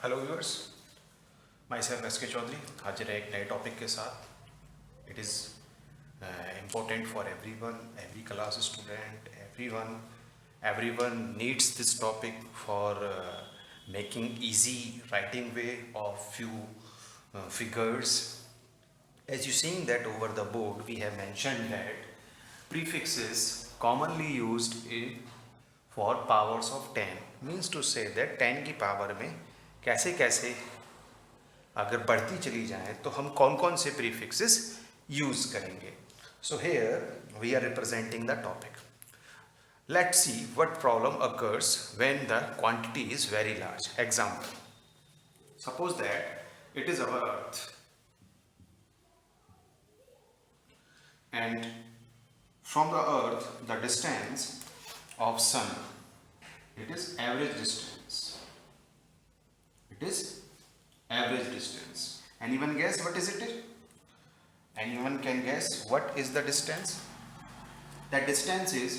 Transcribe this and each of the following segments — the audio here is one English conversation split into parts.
Hello viewers, my self S के चौधरी हाजिर है एक नए टॉपिक के साथ। It is important for every class student, everyone needs this topic for making easy writing way of few figures. As you seeing that over the board, we have mentioned that prefixes commonly used for powers of 10 means to say that 10 की power में कैसे कैसे अगर बढ़ती चली जाए तो हम कौन कौन से प्रीफिक्सेस यूज करेंगे। So here we are representing the topic. Let's see what problem occurs when the quantity is very large. Example, suppose that it is our earth and from the earth the distance of sun, it is average distance. It is average distance. Anyone guess what is it? Anyone can guess what is the distance? That distance is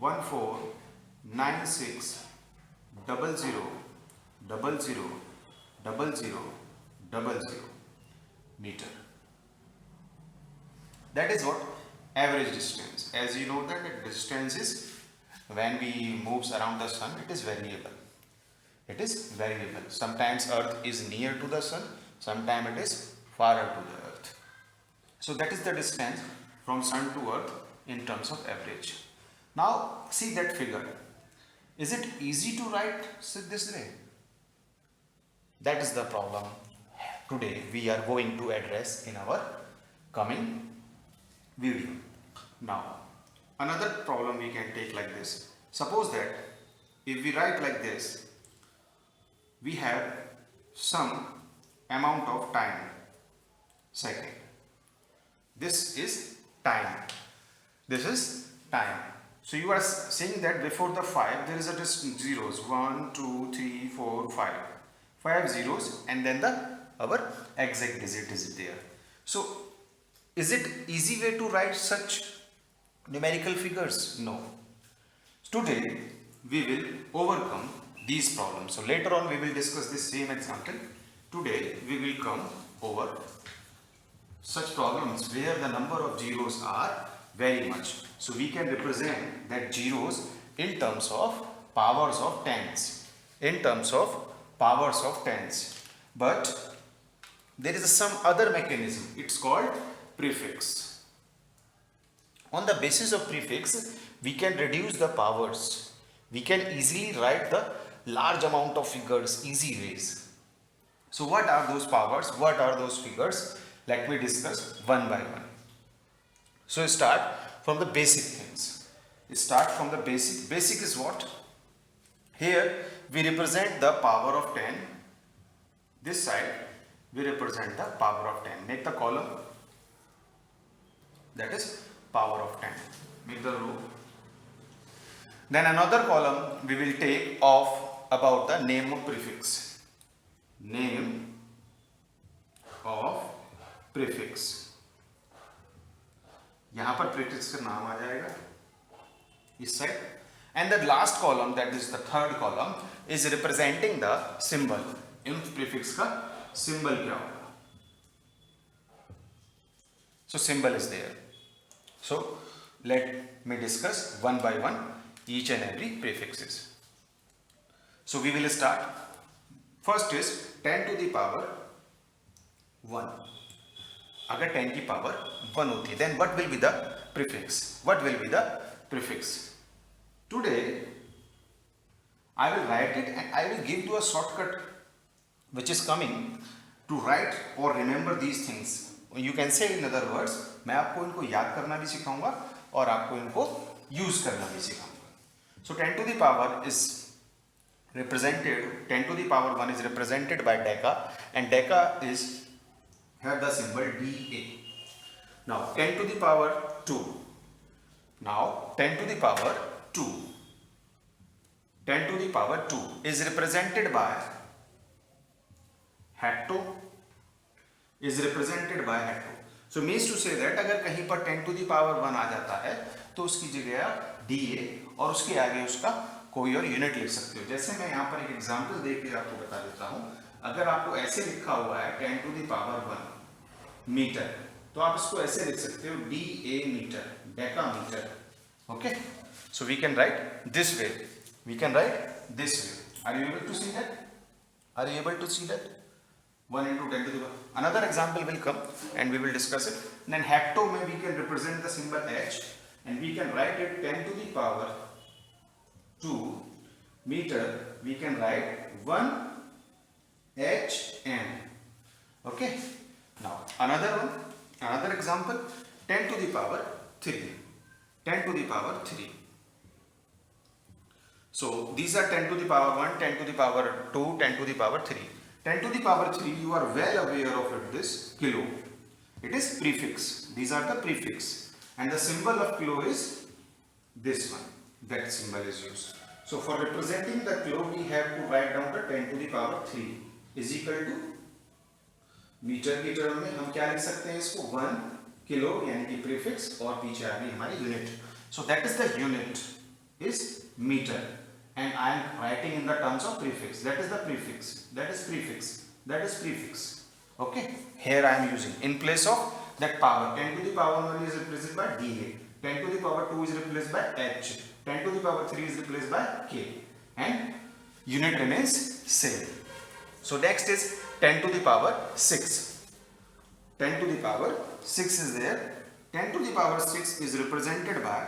149600000000 meter. That is what average distance. As you know that the distance is, when we moves around the sun, it is variable. It is variable. Sometimes earth is near to the sun, sometimes it is farther to the earth. So that is the distance from sun to earth in terms of average. Now see that figure. Is it easy to write this way? That is the problem today we are going to address in our coming video. Now another problem we can take like this. Suppose that if we write like this, we have some amount of time, second. This is time. This is time. So you are saying that before the 5 there is a just zeros, 1 2 3 4 5 5 zeros, and then the our exact digit is there. So is it easy way to write such numerical figures? No. Today we will overcome these problems. So later on we will discuss this same example. Today we will come over such problems where the number of zeros are very much. So we can represent that zeros in terms of powers of tens. In terms of powers of tens. But there is some other mechanism. It's called prefix. On the basis of prefix, we can reduce the powers. We can easily write the large amount of figures easy ways. So what are those powers? What are those figures? Let me discuss one by one. So start from the basic things. Start from the basic. Basic is what? Here we represent the power of 10. This side we represent the power of 10. Make the column. That is power of 10. Make the row. Then another column we will take off about the name of prefix. Name of prefix. यहाँ पर prefix का नाम आ जाएगा इस side. And the last column, that is the third column, is representing the symbol. In prefix का symbol क्या होगा? So symbol is there. So let me discuss one by one each and every prefixes. So we will start. First is 10 to the power 1. अगर 10 की power 1 होती है, then what will be the prefix? What will be the prefix? Today I will write it and I will give you a shortcut which is coming to write or remember these things. You can say in other words, मैं आपको इनको याद करना भी सिखाऊंगा और आपको इनको यूज करना भी सिखाऊंगा. So 10 to the power is represented, 10 to the power 1 is represented by deca, and deca is have the symbol DA. Now 10 to the power 2. Now 10 to the power 2. 10 to the power 2 is represented by hecto. Is represented by hecto. So means to say that अगर कहीं पर 10 to the power 1 आ जाता है तो उसकी जगह आप DA और उसके आगे उसका कोई और यूनिट लिख सकते हो. जैसे मैं यहाँ पर एक एग्जांपल दे के आपको बता देता हूँ. अगर आपको ऐसे लिखा हुआ है 10 to the power 1 मीटर, तो आप इसको ऐसे लिख सकते हो DA metre, decametre. Okay, so we can write this way, we can write this way. Are you able to see that? Are you able to see that? 1 into 10 to the power. Another example will come and we will discuss it. Then hecto में we can represent the symbol H and we can write it 10 to the power 2 meter. We can write 1 HM. Okay. Now another one, another example, 10 to the power 3. 10 to the power 3. So these are 10 to the power 1, 10 to the power 2, 10 to the power 3. 10 to the power 3, you are well aware of it, this kilo. It is prefix. These are the prefix. And the symbol of kilo is this one. That symbol is used. So for representing the kilo, we have to write down the 10 to the power 3 is equal to metre की term में हम क्या लिख सकते हैं इसको 1 kilo यानी कि प्रीफिक्स और पीछे आ गई हमारी unit. So that is the unit is metre. And I am writing in the terms of prefix. That is the prefix. That is prefix. That is prefix. Okay. Here I am using in place of that power. 10 to the power 1 is replaced by DA. 10 to the power 2 is replaced by H. 10 to the power 3 is replaced by K. And unit remains same. So next is 10 to the power 6. 10 to the power 6 is there. 10 to the power 6 is represented by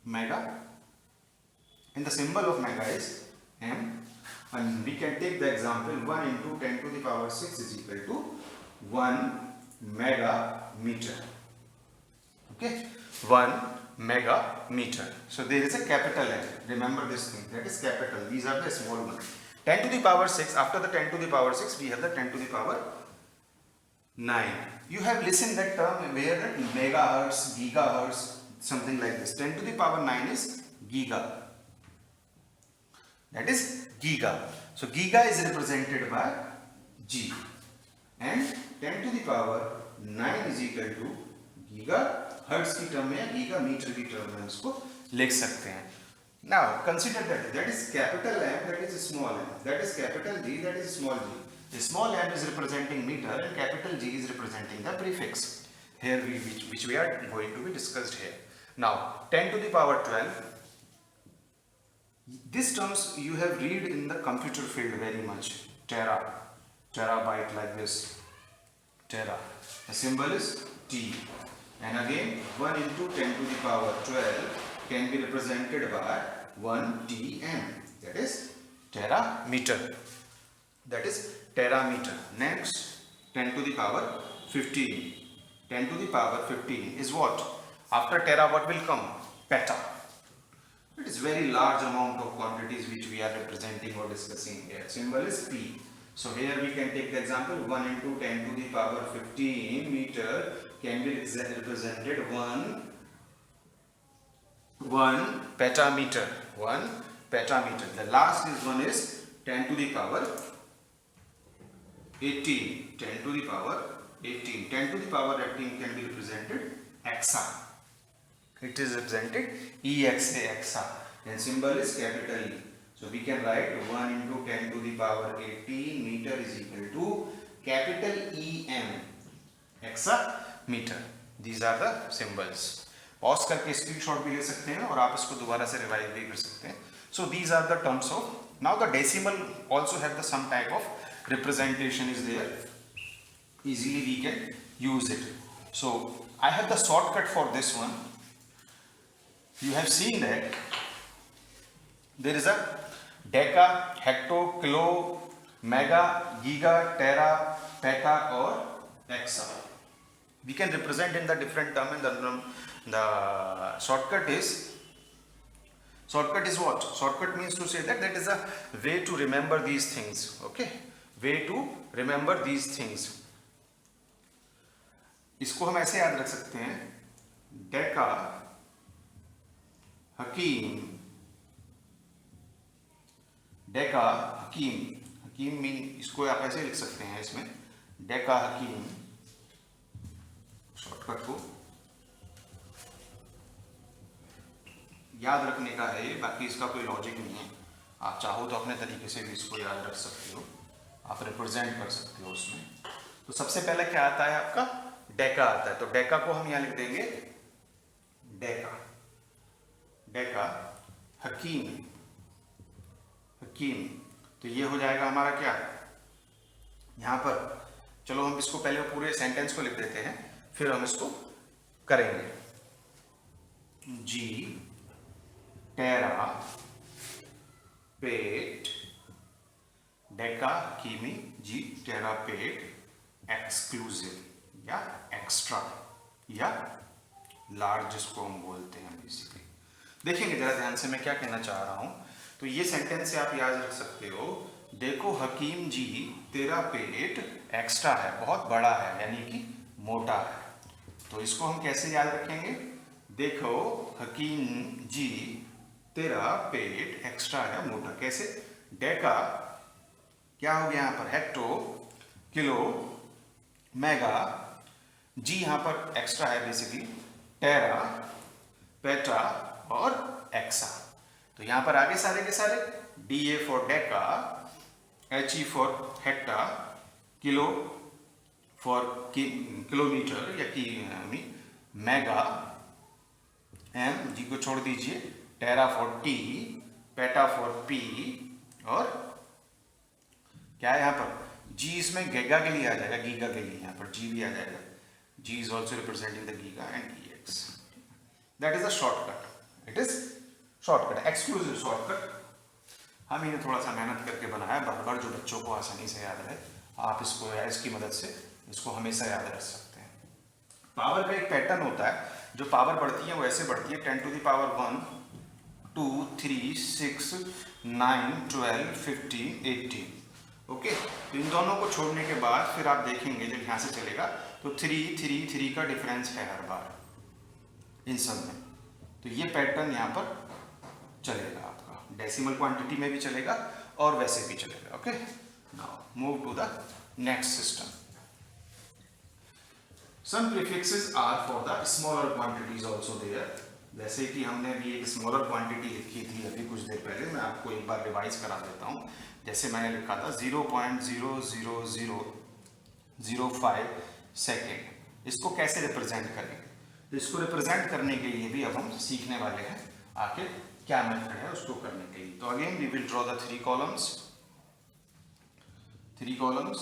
mega. And the symbol of mega is M, and we can take the example 1 into 10 to the power 6 is equal to 1 mega meter. Okay, 1 mega meter. So there is a capital M. Remember this thing, that is capital. These are the small ones. 10 to the power 6. After the 10 to the power 6, we have the 10 to the power 9. You have listened that term where that megahertz, gigahertz, something like this. 10 to the power 9 is giga. That is giga. So giga is represented by G, and 10 to the power 9 is equal to giga hertz की term में या giga metre की term में उसको लिख सकते हैं. Now consider that is capital M, that is small m, that is capital G, that is small g. The small m is representing meter and capital G is representing the prefix. Here which we are going to be discussed here. Now 10 to the power 12. These terms you have read in the computer field very much. Terabyte like this. Tera. The symbol is T. And again 1 into 10 to the power 12 can be represented by 1 TM. That is terameter. That is terameter. Next 10 to the power 15. 10 to the power 15 is what? After tera what will come? Peta. It is very large amount of quantities which we are representing or discussing here. Symbol is P. So here we can take the example 1 into 10 to the power 15 meter can be represented 1 petameter. 1 petameter. The last is one is 10 to the power 18. 10 to the power 18. 10 to the power 18 can be represented exa. It is represented EXA, exa, and symbol is capital E. So we can write 1 into 10 to the power 18 meter is equal to capital EM, exa meter. These are the symbols. Pause करके screenshot भी ले सकते हैं और आप इसको दोबारा से रिवाइज भी कर सकते हैं. So these are the terms of. Now the decimal also have the some type of representation is there. Easily we can use it. So I have the shortcut for this one. You have seen that there is a deca, hecto, kilo, mega, giga, tera, peta or exa. We can represent in the different term, and the shortcut is what? Shortcut means to say that is a way to remember these things. Okay, way to remember these things. इसको हम ऐसे याद रख सकते हैं, डेका हकीम. डेका हकीम, हकीम mean इसको आप ऐसे लिख सकते हैं इसमें डेका हकीम. शॉर्टकट को याद रखने का है ये, बाकी इसका कोई लॉजिक नहीं है. आप चाहो तो अपने तरीके से भी इसको याद रख सकते हो. आप रिप्रेजेंट कर सकते हो उसमें। तो सबसे पहले क्या आता है आपका, डेका आता है। तो डेका को हम यहाँ लिख देंगे डेका, डेका हकीम, हकीम। तो ये हो जाएगा हमारा क्या यहाँ पर, चलो हम इसको पहले पूरे सेंटेंस को लिख देते हैं, फिर हम इसको करेंगे। जी टेरा पेट डेका हकीमी, जी टेरा पेट एक्सक्लूसिव या एक्स्ट्रा या लार्ज जिसको हम बोलते हैं बेसिकली। देखेंगे जरा ध्यान से मैं क्या कहना चाह रहा हूं। तो ये सेंटेंस से आप याद रख सकते हो, देखो हकीम जी तेरा पेट एक्स्ट्रा है, बहुत बड़ा है, यानी कि मोटा है। तो इसको हम कैसे याद रखेंगे, देखो हकीम जी तेरा पेट एक्स्ट्रा है, मोटा। कैसे, डेका क्या हो गया यहाँ पर, हेक्टो, किलो, मेगा, जी यहाँ पर एक्स्ट्रा है बेसिकली, टेरा, पेटा और एक्सा। तो यहाँ पर आगे सारे के सारे D A for deca, H E for hecta, kilo for kilometre या की मेगा, एम जी को छोड़ दीजिए, tera for T, peta for P, और क्या है यहाँ पर जी, इसमें गीगा के लिए आ जाएगा, गीगा के लिए यहाँ पर जी भी आ जाएगा, G is also representing the giga and E X. That is a shortcut, it is shortcut, exclusive shortcut. हम इन्हें थोड़ा सा मेहनत करके बनाया, बार बार जो बच्चों को आसानी से याद रहे, आप इसको इसकी मदद से इसको हमेशा याद रख सकते हैं। पावर का एक पैटर्न होता है, जो पावर बढ़ती है वो ऐसे बढ़ती है 10 to the power 1, 2, 3, 6, 9, 12, 15, 18। ओके, तो इन दोनों को छोड़ने के बाद फिर आप देखेंगे जब यहाँ से चलेगा तो 3, 3, 3 का डिफरेंस है हर बार इन सब में। तो ये पैटर्न यहाँ पर चलेगा आपका, डेसिमल क्वांटिटी में भी चलेगा और वैसे भी चलेगा। Okay, now move to the next system. Some prefixes are for the smaller quantities also there. जैसे कि हमने भी एक स्मॉलर क्वांटिटी लिखी थी अभी कुछ देर पहले, मैं आपको एक बार रिवाइज करा देता हूँ। जैसे मैंने लिखा था 0.00005 सेकेंड, इसको कैसे रिप्रेजेंट करेंगे। तो इसको रिप्रेजेंट करने के लिए भी अब हम सीखने वाले हैं आखिर क्या मेथड है उसको करने के लिए। तो again we will draw the 3 columns। 3 columns.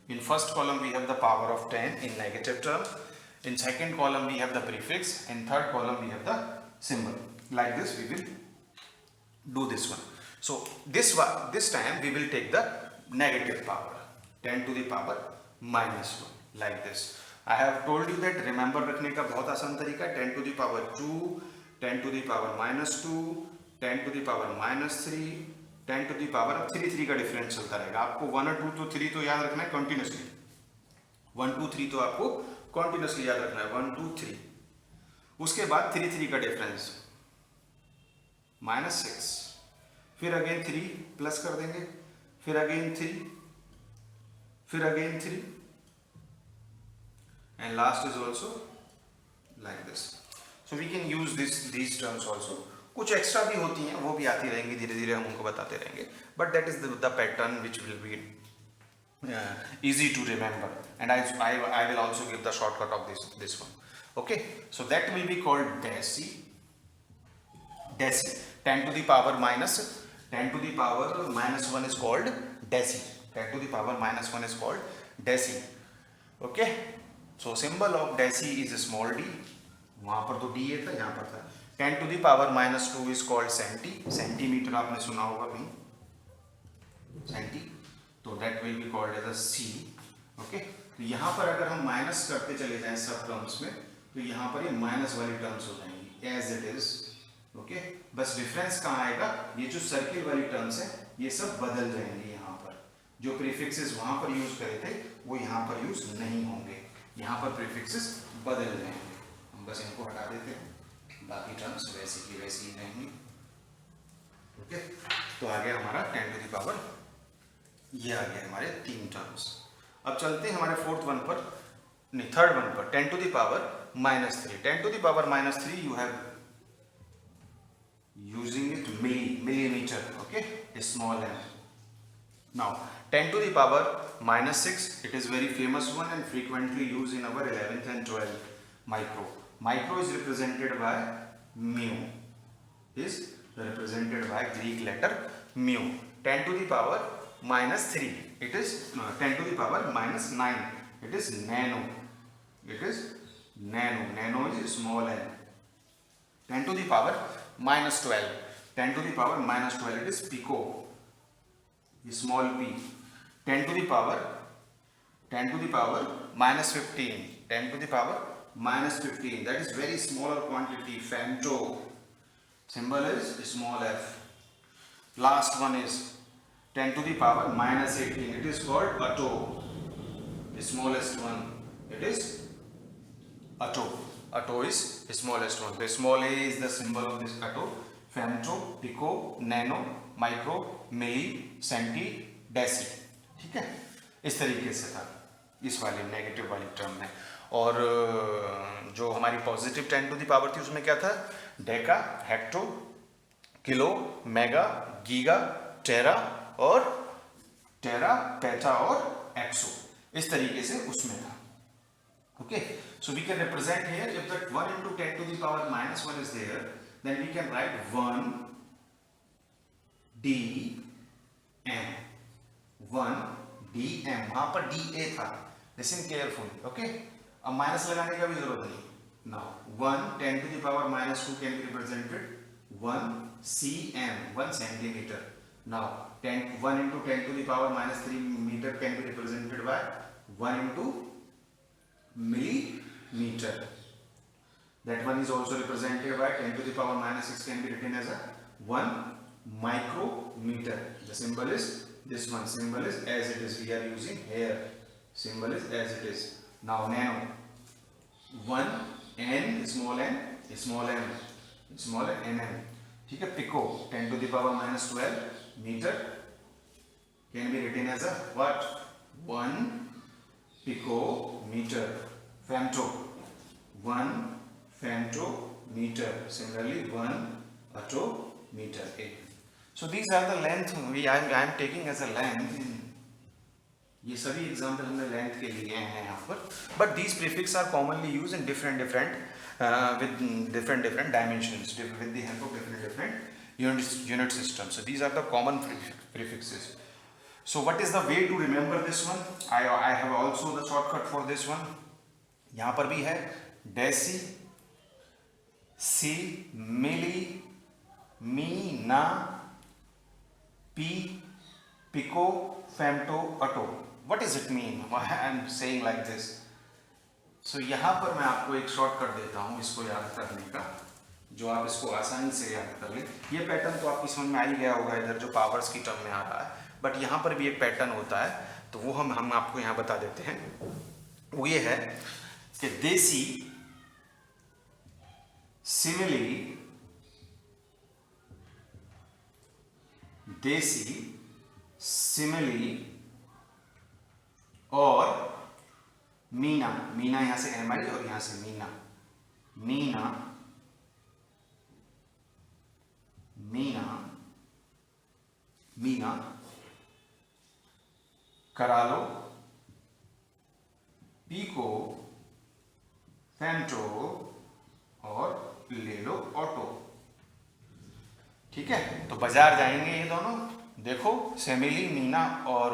In first column we have the power of 10 in negative term. In second column we have the prefix. In third column we have the symbol. Like this we will do this one. So this time we will take the negative power, 10 to the power minus 1, like this. I have told you that remember रखने का बहुत आसान तरीका है, 10 to the power 2, 10 to the power minus 2, 10 to the power minus 3, 10 to the power, अब 3 3 का difference चलता रहेगा। आपको 1 और 2 तो 3 तो याद रखना है कंटिन्यूसली, 1 2 3 तो आपको कंटिन्यूसली याद रखना है, 1 2 3। उसके बाद 3 3 का डिफरेंस -6, फिर अगेन 3 प्लस कर देंगे, फिर अगेन 3, फिर again 3 and last is also like this. So we can use these terms also। कुछ एक्स्ट्रा भी होती हैं, वो भी आती रहेंगी, धीरे धीरे हम उनको बताते रहेंगे, but that is the pattern which will be easy to remember, and I will also give the shortcut of this one. Okay, so that will be called deci. 10 to the power minus 1 is called deci. 10 to the power minus 1 is called deci. Okay, so symbol of deci is a small d, वहां पर तो d था, यहाँ पर था। 10 to the power minus 2 is called centi. Centimetre आपने सुना होगा कहीं, सेंटी, तो that will be called as a c. Okay, तो यहाँ पर अगर हम माइनस करते चले जाएं सब टर्म्स में, तो यहाँ पर ये माइनस वाली टर्म्स हो जाएंगी एज इट इज। ओके, बस डिफरेंस कहाँ आएगा, ये जो सर्किल वाली टर्म्स है ये सब बदल जाएंगे। यहाँ पर जो प्रीफिक्सेस वहां पर यूज करे थे वो यहाँ पर यूज नहीं होंगे, यहाँ पर प्रीफिक्सेस बदल जाएंगे। हम बस इनको हटा देते हैं, बाकी टर्म्स वैसी की वैसी ही रहेंगी। ओके, तो आ गया हमारा 10 टू द पावर, ये आ गया हमारे 3 टर्म्स। अब चलते हैं हमारे फोर्थ वन पर, नहीं थर्ड वन पर, 10 to the power -3। 10 to the power -3 you have using it millimeter, okay, a small m, Now 10 to the power minus 6, it is very famous one and frequently used in our 11th and 12th. Micro is represented by mu, is represented by Greek letter mu. 10 to the power minus 3, it is 10 to the power minus 9, it is nano. It is nano. Nano is small n. 10 to the power minus 12, 10 to the power minus 12, it is pico, small p. 10 to the power minus 15, 10 to the power minus 15, that is very smaller quantity, femto. Symbol is small f. Last one is 10 to the power minus 18, it is called atto, the smallest one, it is atto. Atto is the smallest one. The small a is the symbol of this atto. Femto, pico, nano, micro, milli, centi, deci. ठीक है, इस तरीके से था इस वाले negative वाली term में. और जो हमारी पॉजिटिव 10 टू द पावर थी उसमें क्या था, deca, hecto, kilo, mega, giga, tera और टेरा, पेटा और एक्सो, इस तरीके से उसमें था. Okay, so we can represent here if that 1 into 10 to the power minus 1 is there, then we can write 1 dm, 1 dm. वहां पर da था, listen carefully. Okay, अब माइनस लगाने का भी जरूरत नहीं. Now 1 10 to the power minus 2 can be represented 1 cm, 1 centimeter. Now 1 into 10 to the power minus 3 meter can be represented by 1 into millimeter. That one is also represented by 10 to the power minus 6 can be written as a 1 micrometer. The symbol is this one. Symbol is as it is. We are using here. Symbol is as it is. Now nano. 1 n small n small n small n n. ठीक है. Pico 10 to the power minus 12 meter can be written as a what? 1 picometer. Femto 1 femtometer. Similarly 1 attometer. So these are the length I am taking as a length. ये सभी example हमने length के लिए हैं यहाँ पर. But these prefix are commonly use in different with different dimensions with the help of different unit systems. So these are the common prefixes. So what is the way to remember this one? I have also the shortcut for this one. यहाँ पर भी है deci, सी, मिली, Meena, P, pico, femto, अटो. What does it mean? Why I am saying like this? So यहाँ पर मैं आपको एक शॉर्टकट देता हूँ इसको याद करने का, जो आप इसको आसानी से याद कर ले. ये पैटर्न तो आपकी समझ में आ ही गया होगा इधर जो पावर्स की टर्म में आ रहा है, बट यहाँ पर भी एक पैटर्न होता है, तो वो हम आपको यहाँ बता देते हैं. वो ये है कि देसी, सिमिली, और मीना. मीना यहां से एम आई और यहां से मीना. मीना, मीना, मीना, करा लो, पीको, फेम्टो और ले लो ऑटो. ठीक है, तो बाजार जाएंगे ये दोनों. देखो सेमिली मीना और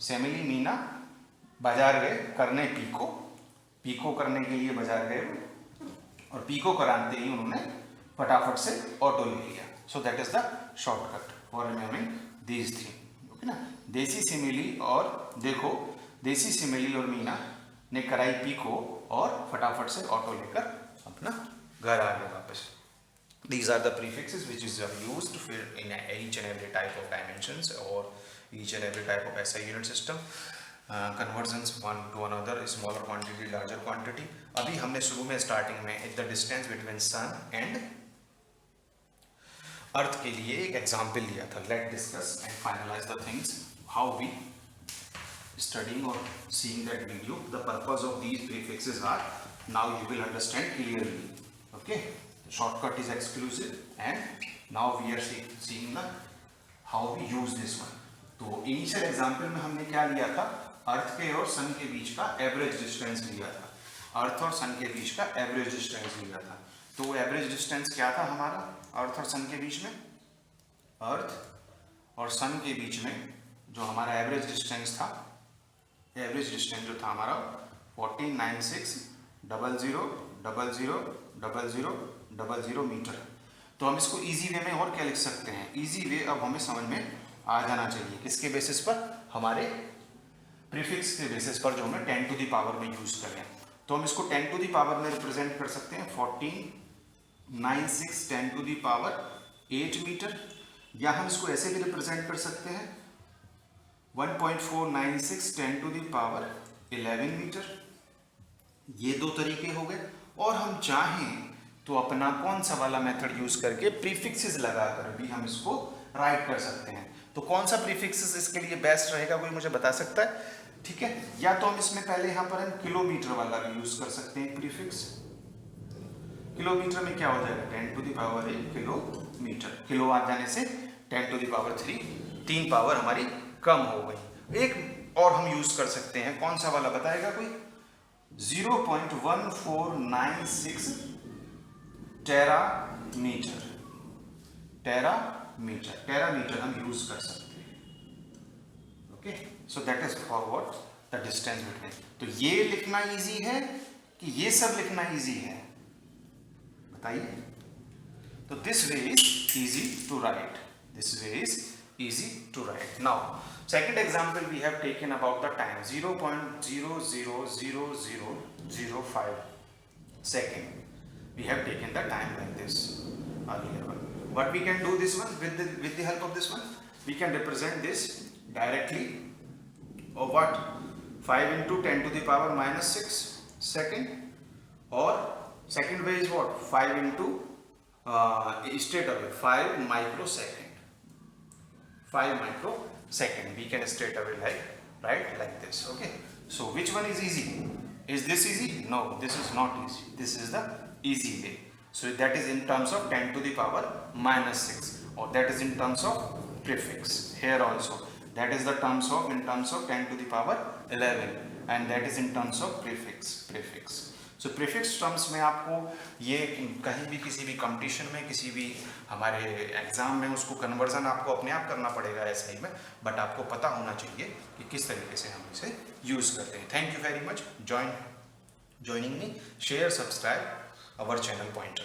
सेमिली मीना बाजार गए करने पीको. पीको करने के लिए बाजार गए और पीको कराते ही उन्होंने फटाफट से ऑटो ले लिया. सो that is the shortcut for remembering these three. Okay ना. देसी सिमिली और देखो देसी सिमिली और मीना ने कराई पीको और फटाफट से ऑटो लेकर अपना घर आ गए वापस. These are the prefixes which is used in each and every type of dimensions or each and every type of SI unit system. Conversions one to another, smaller quantity, larger quantity. अभी हमने शुरू में starting में the distance between sun and earth के लिए एक example लिया था. Let's discuss and finalize the things how we studying or seeing that video. The purpose of these prefixes are now you will understand clearly. Okay. Shortcut is exclusive and now we are seeing the how we use this one. तो initial example में हमने क्या लिया था, अर्थ के और सन के बीच का एवरेज डिस्टेंस लिया था, अर्थ और सन के बीच का एवरेज डिस्टेंस लिया था। तो एवरेज डिस्टेंस क्या था हमारा अर्थ और सन के बीच में, अर्थ और सन के बीच में जो हमारा एवरेज डिस्टेंस था, एवरेज डिस्टेंस जो था हमारा 1496,00,00,00,0 मीटर। तो हम इसको इजी वे में और क्या लिख सकते हैं, इजी वे अब हमें समझ में आ जाना चाहिए, किसके बेसिस पर, हमारे प्रीफिक्स के बेसिस पर जो हमें 10 टू द पावर में यूज कर रहे हैं। तो हम इसको 10 टू द पावर में रिप्रेजेंट कर सकते हैं 1496 10 टू द पावर 8 मीटर, या हम इसको ऐसे भी रिप्रेजेंट कर सकते हैं 1.496 10 टू द पावर 11 मीटर। ये दो तरीके हो गए। और हम चाहें तो अपना कौन सा वाला मेथड यूज करके प्रीफिक्सेस लगाकर भी हम इसको राइट कर सकते हैं। तो कौन सा प्रीफिक्सेस इसके लिए बेस्ट रहेगा, कोई मुझे बता सकता है? ठीक है, या तो हम इसमें पहले यहाँ पर हम किलोमीटर वाला भी यूज कर सकते हैं प्रीफिक्स। किलोमीटर में क्या हो जाएगा 10 to the power 8 kilometre, kilo आ जाने से 10 टू द पावर 3, 3 पावर हमारी कम हो गई। एक और हम यूज कर सकते हैं, कौन सा वाला बताएगा कोई? 0.1496 टेरामीटर, टेरामीटर हम यूज कर सकते हैं। Okay, so that is for what, the distance between. तो ये लिखना इजी है कि ये सब लिखना इजी है, बताइए? तो this way is easy to write, this way is easy to write. Now second example we have taken about the time 0.000005 second. We have taken the time like this earlier one. What we can do this one with the help of this one, we can represent this directly, or what, 5 into 10 to the power minus 6 second, or second way is what, 5 into straight away 5 microsecond, 5 microsecond we can straight away write like this. Okay, so which one is easy? Is this easy? No, this is not easy, this is the easy way. So that is in terms of 10 to the power minus 6, or that is in terms of prefix. Here also that is the terms of, in terms of 10 to the power 11, and that is in terms of prefix. So prefix terms में आपको ये कहीं भी किसी भी competition में, किसी भी हमारे एग्जाम में उसको कन्वर्जन आपको अपने आप करना पड़ेगा ऐसा ही में, बट आपको पता होना चाहिए कि किस तरीके से हम इसे यूज़ करते हैं। Thank you very much joining me, share, subscribe our channel pointer.